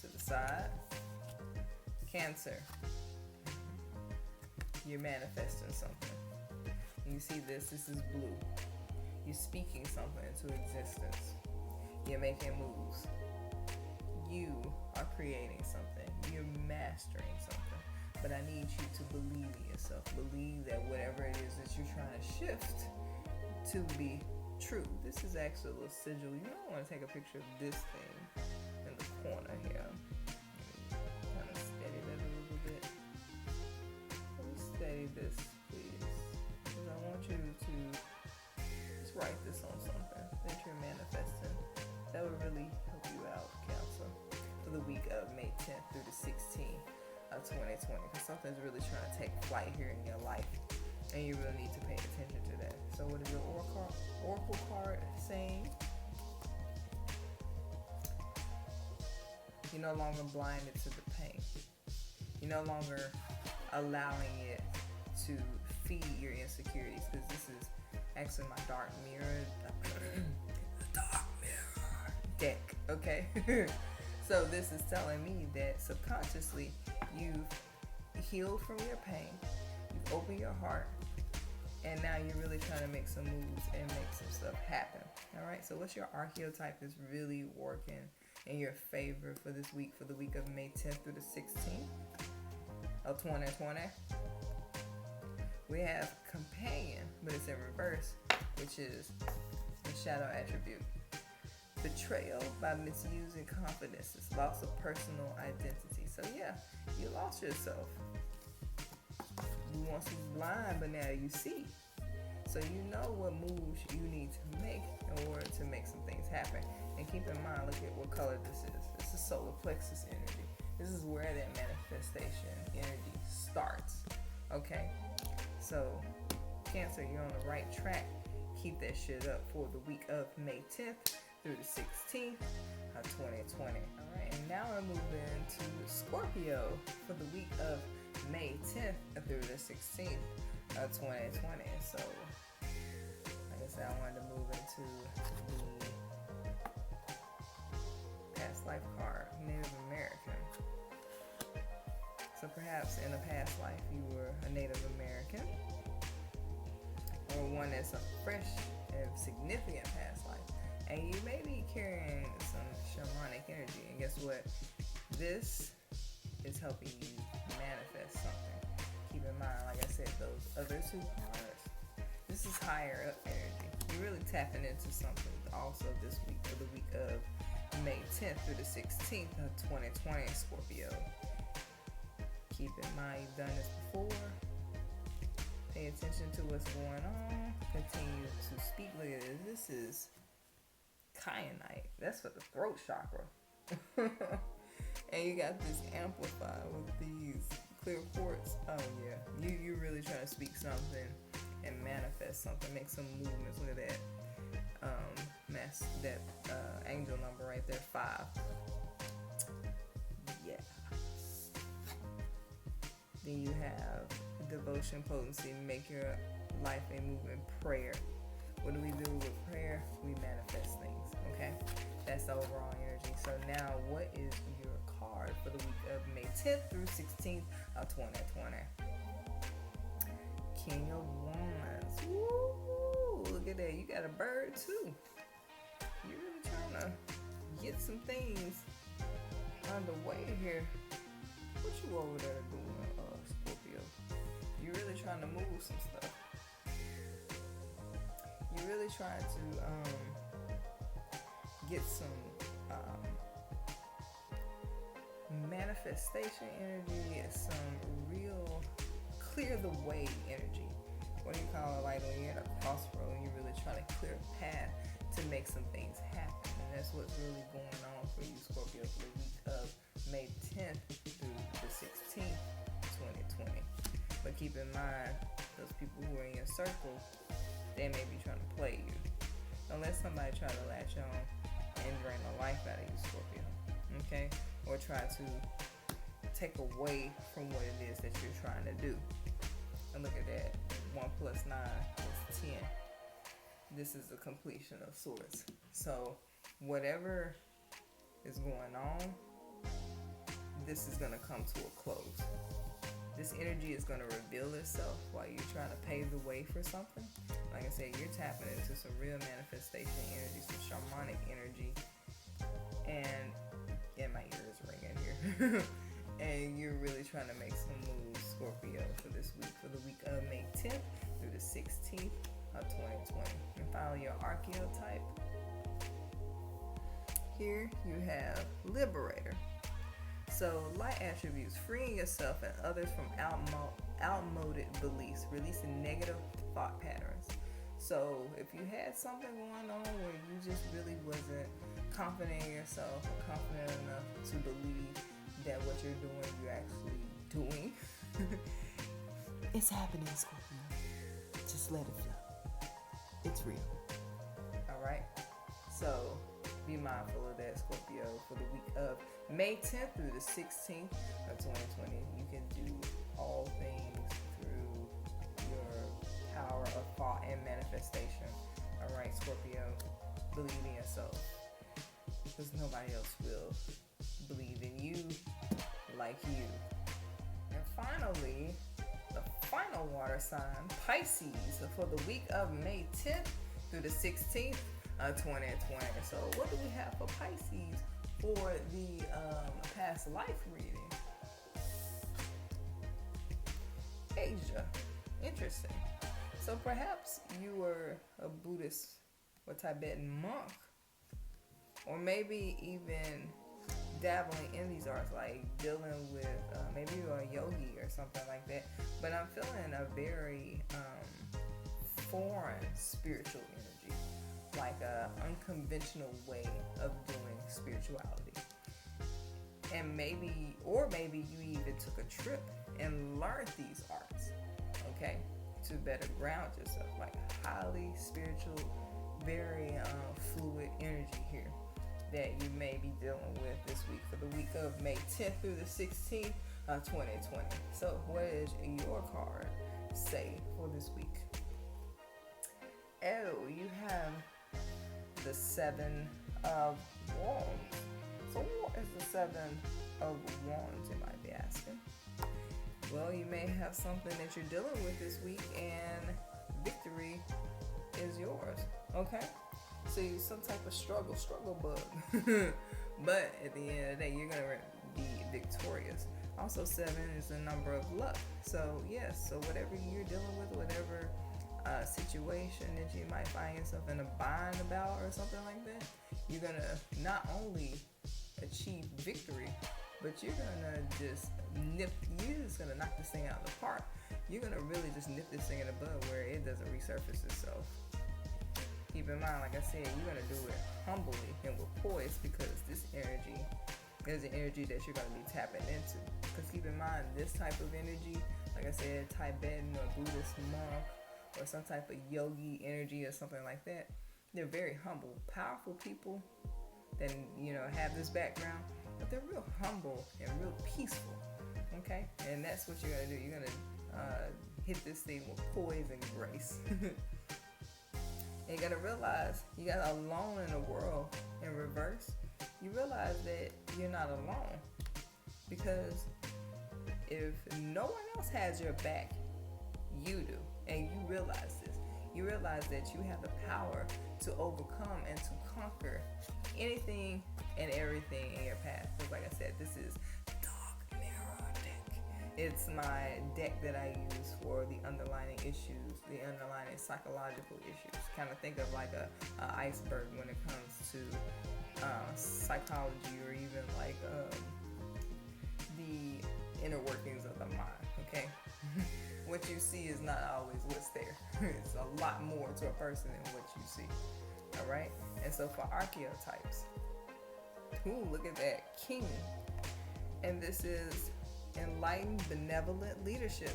to the side. Cancer. You're manifesting something. You see this is blue. You're speaking something into existence. You're making moves. You are creating something. You're mastering something. But I need you to believe in yourself. Believe that whatever it is that you're trying to shift to be true. This is actually a little sigil. You might want to take a picture of this thing in the corner here. Kind of steady that a little bit. Let me steady this, please. Because I want you to just write this on something that you're manifesting. That would really help you out, Cancer, for the week of May 10th through the 16th of 2020. Because something's really trying to take flight here in your life. And you really need to pay attention to that. So what is your oracle card saying? You're no longer blinded to the pain. You're no longer allowing it to feed your insecurities. Because this is actually my dark mirror. The dark mirror deck, okay? So this is telling me that subconsciously you've healed from your pain. You've opened your heart. and now you're really trying to make some moves and make some stuff happen. All right, so what's your archetype is really working in your favor for this week, for the week of May 10th through the 16th of 2020? We have companion, but it's in reverse, which is the shadow attribute. Betrayal by misusing confidences, loss of personal identity. So yeah, you lost yourself. You once was blind, but now you see. So you know what moves you need to make in order to make some things happen. And keep in mind, look at what color this is. This is solar plexus energy. This is where that manifestation energy starts. Okay? So, Cancer, you're on the right track. Keep that shit up for the week of May 10th through the 16th of 2020. All right, and now we're moving to Scorpio for the week of May 10th through the 16th of 2020. So, like I said, I wanted to move into the past life card, Native American. So perhaps in a past life you were a Native American, or one that's a fresh and significant past life, and you may be carrying some shamanic energy. And guess what? This is helping you manifest something. Keep in mind, like I said, those other two cards, this is higher up energy. You're really tapping into something also this week, for the week of May 10th through the 16th of 2020, Scorpio. Keep in mind, you've done this before. Pay attention to what's going on. Continue to speak. Look at this. This is kyanite. That's for the throat chakra. And you got this amplified with these clear quartz. Oh yeah, you really trying to speak something and manifest something. Make some movements. Look at that. Angel number right there, 5. Yeah. Then you have devotion, potency, make your life a moving prayer. What do we do with prayer? We manifest things, okay? That's the overall energy. So now, what is your card for the week of May 10th through 16th of 2020? King of Wands. Woo! Look at that. You got a bird, too. You're really trying to get some things underway here. What you over there doing, Scorpio? You're really trying to move some stuff. You're really trying to get some manifestation energy, some real clear the way energy. What do you call it? Like when you're at a crossroad and you're really trying to clear a path to make some things happen. And that's what's really going on for you, Scorpio, for the week of May 10th through the 16th, 2020. But keep in mind, those people who are in your circle, they may be trying to play you. Unless somebody try to latch on and drain the life out of you, Scorpio. Okay? Or try to take away from what it is that you're trying to do. And look at that. 1 plus 9 is 10. This is the completion of sorts. So whatever is going on, this is going to come to a close. This energy is going to reveal itself while you're trying to pave the way for something. Like I said, you're tapping into some real manifestation energy, some shamanic energy. And yeah, my ear is ringing here. And you're really trying to make some moves, Scorpio, for this week, for the week of May 10th through the 16th of 2020. And finally, your archetype. Here you have Liberator. So, light attributes, freeing yourself and others from outmoded beliefs, releasing negative thought patterns. So, if you had something going on where you just really wasn't confident in yourself or confident enough to believe that what you're doing, you're actually doing, it's happening, Scorpio. Just let it flow. It's real. All right? So, be mindful of that, Scorpio, for the week of May 10th through the 16th of 2020. You can do all things through your power of thought and manifestation. All right, Scorpio, believe in yourself, because nobody else will believe in you like you. And finally, the final water sign, Pisces, for the week of May 10th through the 16th, 2020. So what do we have for Pisces for the past life reading? Asia. Interesting. So perhaps you were a Buddhist or Tibetan monk, or maybe even dabbling in these arts, like dealing with maybe you're a yogi or something like that. But I'm feeling a very foreign spiritual energy, like a unconventional way of doing spirituality. And maybe you even took a trip and learned these arts, okay, to better ground yourself. Like highly spiritual, very fluid energy here that you may be dealing with this week for the week of May 10th through the 16th, 2020. So what does your card say for this week? Oh, you have the 7 of Wands. So what is the 7 of Wands, you might be asking? Well, you may have something that you're dealing with this week and victory is yours, okay? So you some type of struggle bug. But at the end of the day, you're going to be victorious. Also, 7 is the number of luck. So yes, so whatever you're dealing with, whatever situation that you might find yourself in a bind about or something like that, you're going to not only achieve victory, but you're gonna just knock this thing out of the park. You're gonna really just nip this thing in the bud where it doesn't resurface itself. Keep in mind, like I said, you're gonna do it humbly and with poise, because this energy is the energy that you're gonna be tapping into. Because keep in mind, this type of energy, like I said, Tibetan or Buddhist monk or some type of yogi energy or something like that, they're very humble, powerful people that have this background. But they're real humble and real peaceful, okay? And that's what you're going to do. You're going to hit this thing with poise and grace. And you're going to realize you got alone in the world in reverse. You realize that you're not alone. Because if no one else has your back, you do. And you realize this. You realize that you have the power to overcome and to conquer anything and everything in your path. Because like I said, this is Dark Mirror deck. It's my deck that I use for the underlying issues, the underlying psychological issues. Kind of think of like a iceberg when it comes to psychology, or even like the inner workings of the mind, okay? What you see is not always what's there. It's a lot more to a person than what you see. All right? And so for archetypes, ooh, look at that, King. And this is enlightened, benevolent leadership,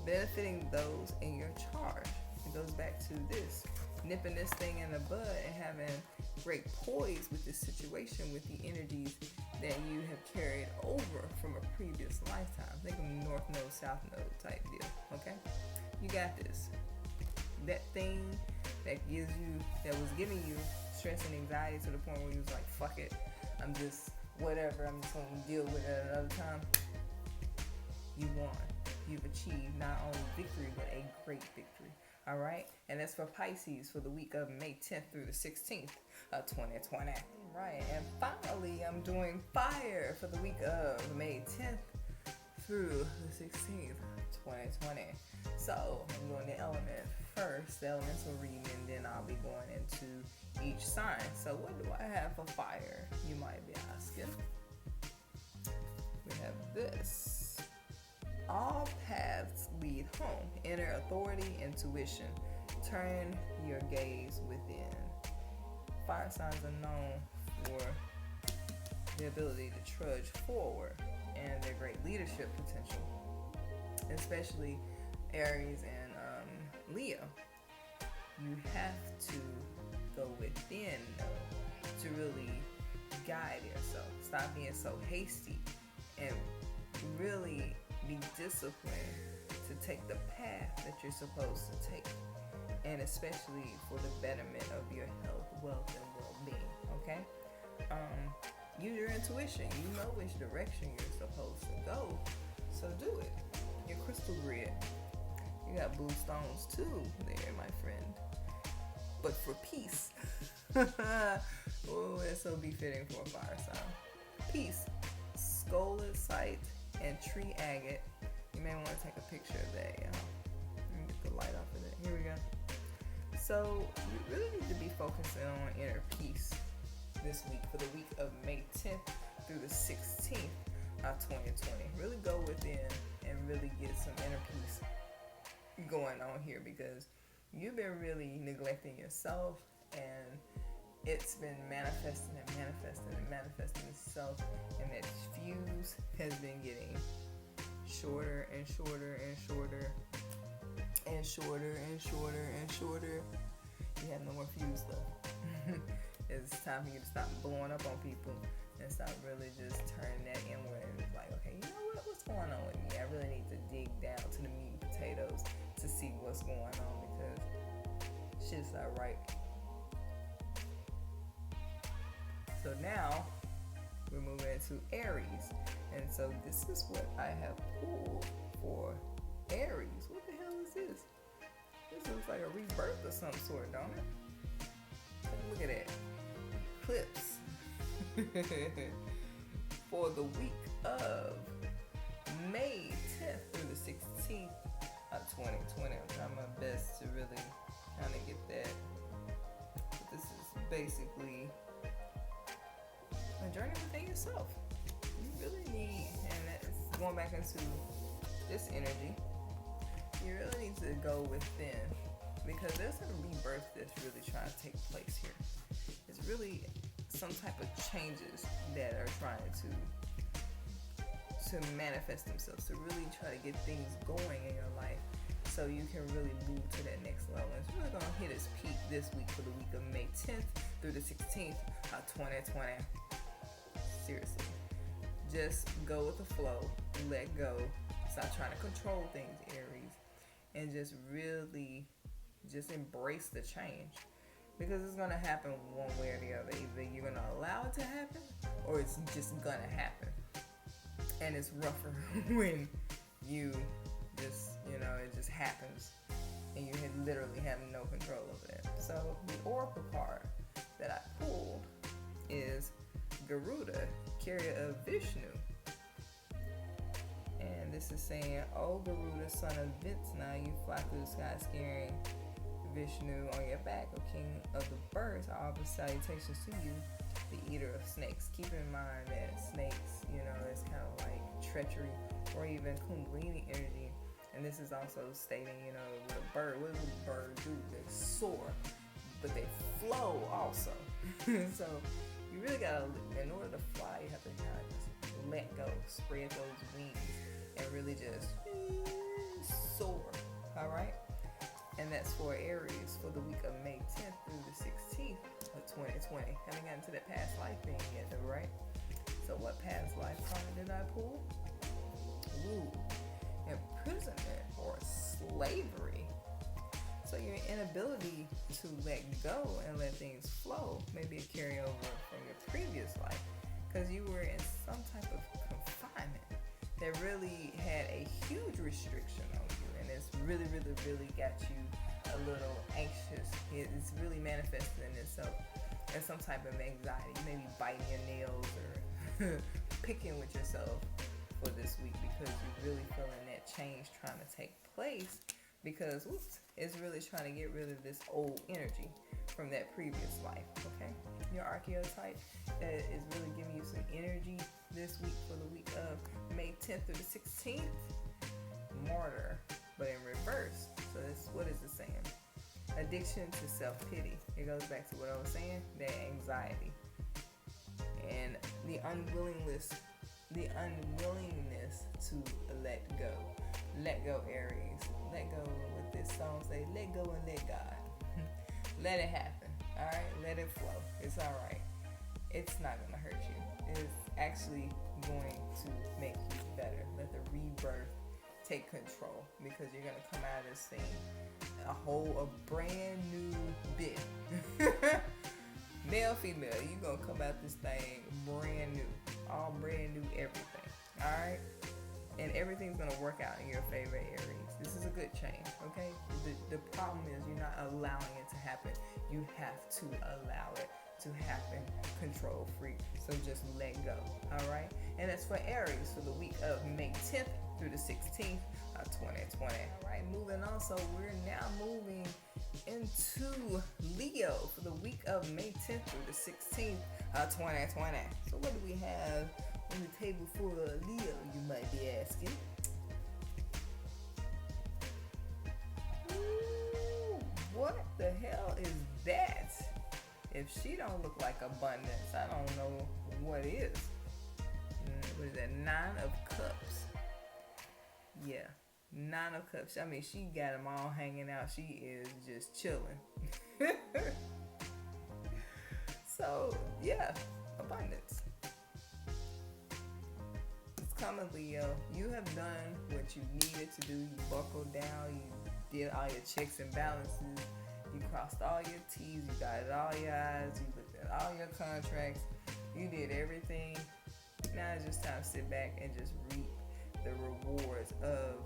benefiting those in your charge. It goes back to this, nipping this thing in the bud and having great poise with this situation, with the energies that you have carried over from a previous lifetime. Think of North Node, South Node type deal, okay? You got this. That thing that was giving you stress and anxiety to the point where you was like, fuck it, I'm just whatever, I'm just gonna deal with it another time. You won. You've achieved not only victory, but a great victory. All right, and that's for Pisces for the week of May 10th through the 16th of 2020. Right, and finally, I'm doing fire for the week of May 10th through the 16th, 2020. So I'm doing the element first, the elemental reading, and then I'll be going into each sign. So what do I have for fire, you might be asking? We have this. All paths lead home. Inner authority, intuition. Turn your gaze within. Fire signs are known for their ability to trudge forward and their great leadership potential, especially Aries and Leo. You have to go within, though, to really guide yourself. Stop being so hasty and really be disciplined to take the path that you're supposed to take, and especially for the betterment of your health, wealth, and well-being, okay? Use your intuition. You know which direction you're supposed to go, so do it. Your crystal grid. You got blue stones too there, my friend. But for peace. Oh, that's so befitting for a fire sign. Peace. Scolecite and tree agate. You may want to take a picture of that, y'all. Let me get the light off of it. Here we go. So you really need to be focusing on inner peace this week for the week of May 10th through the 16th of 2020. Really go within and really get some inner peace going on here, because you've been really neglecting yourself, and it's been manifesting itself, and that fuse has been getting shorter and shorter and shorter and shorter and shorter and shorter. You have no more fuse left. It's time for you to stop blowing up on people and stop really just turning that inward and like, okay, you know what? What's going on with me? I really need to dig down to the meat and potatoes to see what's going on, because shit's not right. So now we're moving into Aries, and so this is what I have pulled for Aries. What the hell is this? This looks like a rebirth of some sort, don't it? Look at that. Clips. For the week of May 10th through the 16th of 2020. I'm trying my best to really kind of get that. But this is basically a journey within yourself. You really need, and that's going back into this energy, you really need to go within, because there's a rebirth that's really trying to take place here. It's really some type of changes that are trying to manifest themselves, to really try to get things going in your life so you can really move to that next level. It's really going to hit its peak this week for the week of May 10th through the 16th of 2020. Seriously. Just go with the flow. Let go. Stop trying to control things, Aries. And just really just embrace the change. Because it's going to happen one way or the other. Either you're going to allow it to happen, or it's just going to happen. And it's rougher when you just, it just happens. And you literally have no control of it. So the oracle card that I pulled is Garuda, carrier of Vishnu. And this is saying, "Oh Garuda, son of Vitsna, you fly through the sky scaring Vishnu on your back, O king of the birds. I offer salutations to you, the eater of snakes." Keep in mind that snakes, is kind of like treachery or even kundalini energy. And this is also stating, with a bird, what does a bird do? They soar, but they flow also. So you really gotta, in order to fly, you have to kind of just let go, spread those wings, and really just soar. All right. And that's for Aries for the week of May 10th through the 16th of 2020. Haven't gotten to that past life thing yet, though, right? So what past life card did I pull? Ooh, imprisonment or slavery. So your inability to let go and let things flow may be a carryover from your previous life, because you were in some type of confinement that really had a huge restriction on you, and it's really, really, really got you a little anxious. It's really manifesting itself as some type of anxiety. You may be biting your nails or picking with yourself for this week, because you're really feeling that change trying to take place, because it's really trying to get rid of this old energy from that previous life. Okay, your archetype is really giving you some energy this week for the week of May 10th through the 16th. Martyr, but in reverse. So what is it saying? Addiction to self-pity. It goes back to what I was saying, that anxiety and the unwillingness to let go. Let go, Aries. Let go. What this song say? Let go and let God. Let it happen. All right. Let it flow. It's all right. It's not gonna hurt you. It's actually going to make you better. Let the rebirth take control, because you're gonna come out of this thing a brand new bit. Male, female, you're gonna come out this thing brand new, all brand new everything. All right. and everything's going to work out in your favor, Aries. This is a good change, okay? The problem is you're not allowing it to happen. You have to allow it to happen, control freak. So just let go, all right? And that's for Aries for the week of May 10th through the 16th, 2020. All right, moving on. So we're now moving into Leo for the week of May 10th through the 16th, 2020. So what do we have on the table for Leo, you might be asking? Ooh, what the hell is that? If she don't look like abundance, I don't know what is. What is that? 9 of Cups. Yeah, 9 of Cups. I mean, she got them all hanging out. She is just chilling. So, yeah, abundance. It's coming, Leo. You have done what you needed to do. You buckled down. You did all your checks and balances. You crossed all your T's. You dotted all your I's. You looked at all your contracts. You did everything. Now it's just time to sit back and just reap the rewards of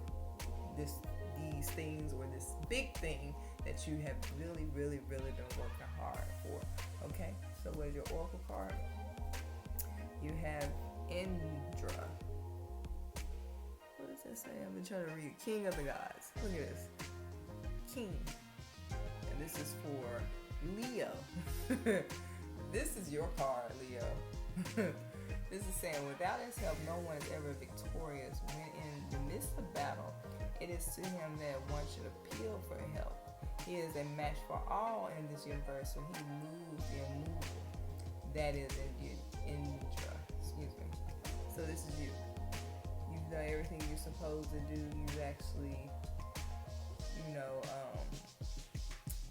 these things, or this big thing that you have really, really, really been working hard for. Okay, so where's your oracle card? You have Indra. What does that say? I've been trying to read. King of the gods. Look at this. King. And this is for Leo. This is your card, Leo. This is saying, without his help, no one is ever victorious. When in the midst of battle, it is to him that one should appeal for help. He is a match for all in this universe, so he moves the immovable. That is Indra. Excuse me. So this is you. You've done everything you're supposed to do. You've actually,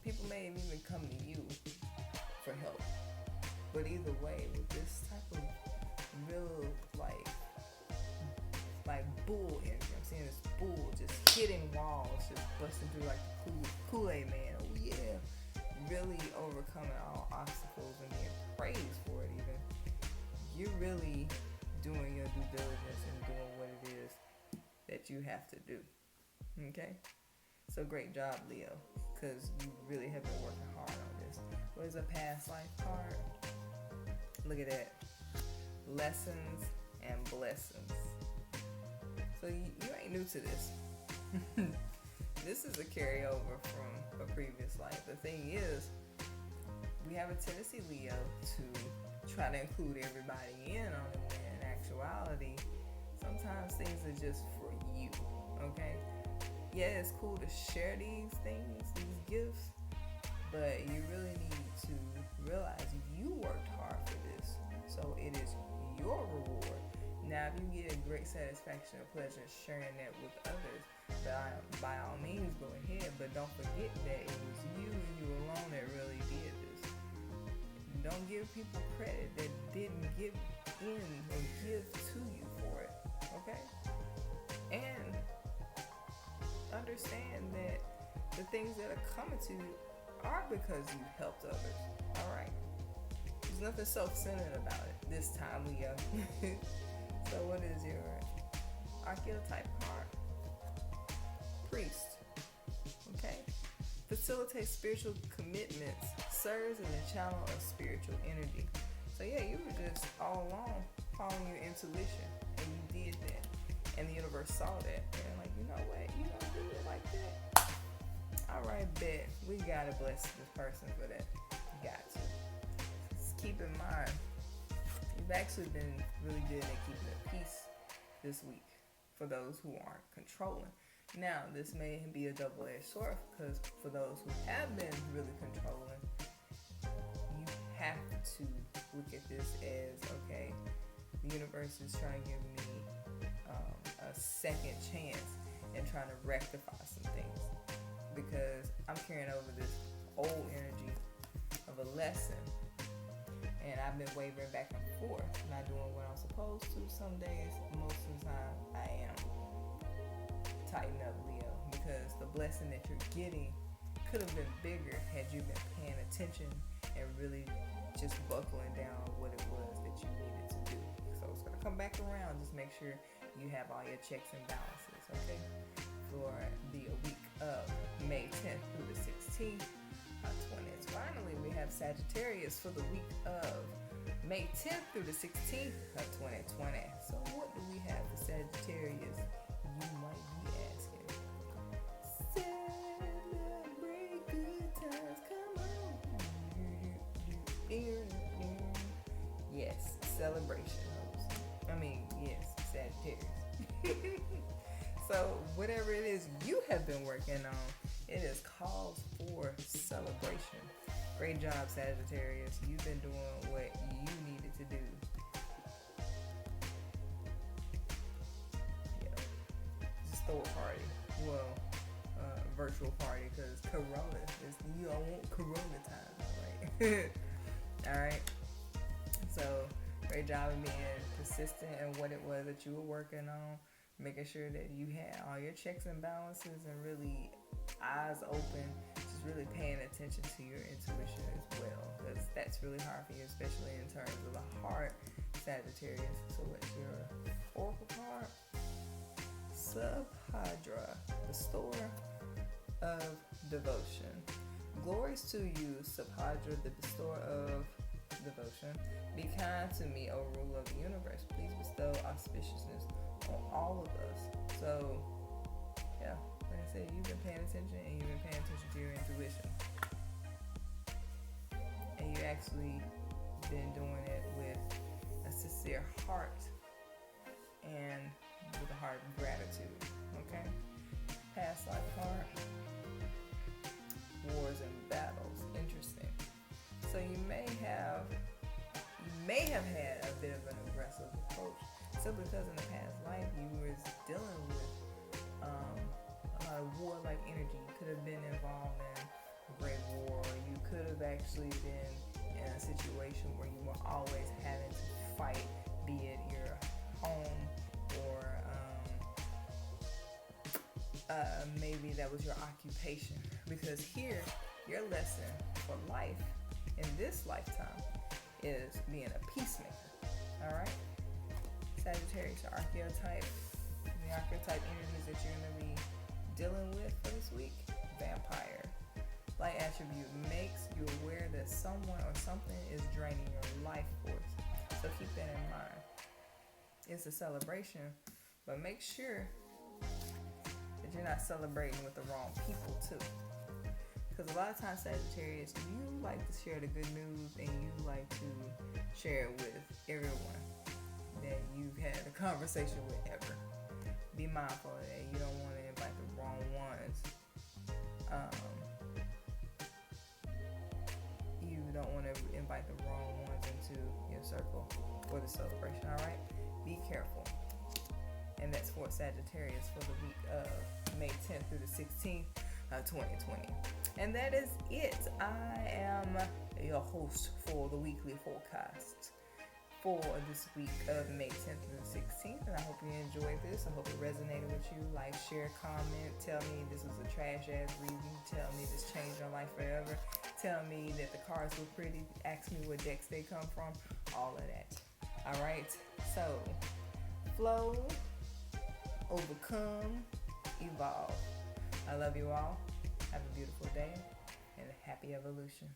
people may have even come to you for help. But either way, with this type of real, like bull energy, I'm seeing this bull just hitting walls, just busting through like the Kool-Aid man. Oh yeah. Really overcoming all obstacles and being praised for it even. You're really doing your due diligence and doing what it is that you have to do. Okay? So great job, Leo, because you really have been working hard on this. What is a past life card? Look at that. Lessons and blessings. So you ain't new to this. This is a carryover from a previous life. The thing is, we have a tendency, Leo, to try to include everybody in on it, when in actuality, sometimes things are just for you, okay? Yeah, it's cool to share these things, these gifts, but you really need to realize you worked hard for this, so it is your reward. Now, if you get a great satisfaction or pleasure sharing that with others, by all means go ahead, but don't forget that it was you and you alone that really did this. Don't give people credit that didn't give in and give to you for it, okay? And understand that the things that are coming to you are because you helped others, all right? There's nothing self-centered about it this time, Leo. So what is your archetype card? Priest. Okay? Facilitates spiritual commitments. Serves as a channel of spiritual energy. So yeah, you were just all along following your intuition, and you did that. And the universe saw that. And like, you know what? You don't do it like that. All right, bet. We gotta bless this person for that. Got to. Just keep in mind, you've actually been really good at keeping the peace this week for those who aren't controlling. Now, this may be a double-edged sword, because for those who have been really controlling, you have to look at this as, okay, the universe is trying to give me a second chance and trying to rectify some things, because I'm carrying over this old energy of a lesson. And I've been wavering back and forth, not doing what I'm supposed to some days. Most of the time, I am. Tighten up, Leo, because the blessing that you're getting could have been bigger had you been paying attention and really just buckling down what it was that you needed to do. So it's going to come back around. Just make sure you have all your checks and balances, okay? For the week of May 10th through the 16th, 20th. Finally, we have Sagittarius for the week of May 10th through the 16th of 2020. So what do we have for Sagittarius? You might be asking. Celebrate good times, come on. Yes, celebration. Yes, Sagittarius. So whatever it is you have been working on, it is cause for celebration. Great job, Sagittarius. You've been doing what you needed to do. Yeah. Just throw a party. Well, virtual party, because Corona is, you don't want Corona time, right? Alright. So, great job of being persistent in what it was that you were working on. Making sure that you had all your checks and balances and really eyes open, just really paying attention to your intuition as well, because that's really hard for you, especially in terms of the heart, Sagittarius. So what's your oracle card? Subhadra, bestower of devotion. Glories to you, Subhadra, the bestower of devotion. Be kind to me, O ruler of the universe. Please bestow auspiciousness on all of us. So, yeah, like I said, you've been paying attention, and you've been paying attention to your intuition. And you actually been doing it with a sincere heart and with a heart of gratitude, okay? Past life card. Wars and battles. Interesting. So you may have had a bit of an aggressive approach, simply because in the past life you were dealing with a lot of warlike energy. You could have been involved in a great war. You could have actually been in a situation where you were always having to fight, be it your home or maybe that was your occupation. Because here, your lesson for life in this lifetime is being a peacemaker. All right, Sagittarius archetype. The archetype energies that you're going to be dealing with for this week: vampire. Light attribute makes you aware that someone or something is draining your life force. So keep that in mind. It's a celebration, but make sure that you're not celebrating with the wrong people too. Because a lot of times, Sagittarius, you like to share the good news and you like to share it with everyone that you've had a conversation with ever. Be mindful of that. You don't want to invite the wrong ones. You don't want to invite the wrong ones into your circle for the celebration, all right? Be careful. And that's for Sagittarius for the week of May 10th through the 16th, 2020. And that is it. I am your host for the weekly forecast for this week of May 10th through the 16th. And I hope you enjoyed this. I hope it resonated with you. Like, share, comment. Tell me this was a trash-ass reading. Tell me this changed your life forever. Tell me that the cards look pretty. Ask me what decks they come from. All of that. All right. So, flow, overcome, evolve. I love you all. Have a beautiful day and a happy evolution.